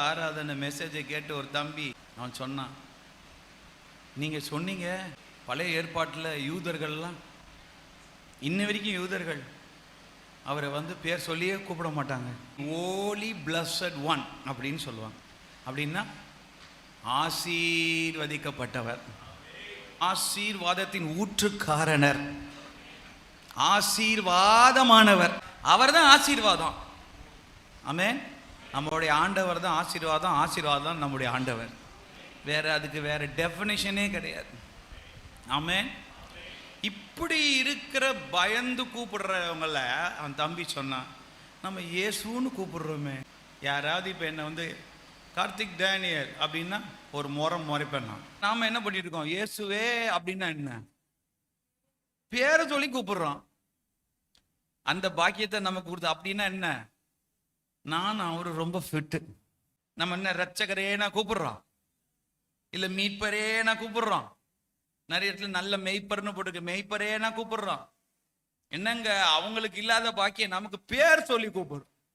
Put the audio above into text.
ஆராதனை மெசேஜை கேட்டு ஒரு தம்பி அவன் சொன்னான், நீங்கள் சொன்னீங்க பழைய ஏற்பாட்டில் யூதர்கள்லாம் இன்ன வரைக்கும் யூதர்கள் அவரை பேர் சொல்லியே கூப்பிட மாட்டாங்க. ஓலி பிளஸட் ஒன் அப்படின்னு சொல்லுவாங்க. அப்படின்னா ஆசீர்வதிக்கப்பட்டவர், ஆசீர்வாதத்தின் ஊற்றுக்காரனர், ஆசீர்வாதமானவர். அவர் தான் ஆசீர்வாதம். ஆமென். நம்மளுடைய ஆண்டவர் தான் ஆசீர்வாதம், ஆசீர்வாதம் நம்முடைய ஆண்டவர். அதுக்கு வேற டெஃபினிஷனே கிடையாது. ஆமென். இப்படி இருக்கிற பயந்து கூப்பிடுறவங்கள அவன் தம்பி சொன்னான், நம்ம இயேசுன்னு கூப்பிடுறோமே. யாராவது இப்போ என்ன கார்த்திக் டேனியல் அப்படின்னா ஒரு முறைப்பேன். நாம என்ன பண்ணிட்டு இருக்கோம், இயேசுவே அப்படின்னா என்ன, பேரை சொல்லி கூப்பிடுறோம். அந்த பாக்கியத்தை நமக்கு கொடுத்து அப்படின்னா என்ன, நான் அவரு ரொம்ப ஃபிட்டு, நம்ம என்ன ரட்சகரே நான் கூப்பிடுறோம், இல்லை மீட்பரே நான் கூப்பிடுறோம். நிறைய இடத்துல நல்ல மெய்ப்பர்னு போட்டுக்க, மெய்ப்பரே நான் கூப்பிடுறோம். என்னங்க அவங்களுக்கு இல்லாத பாக்கியம் நமக்கு பேர் சொல்லி கூப்பிடுறோம்.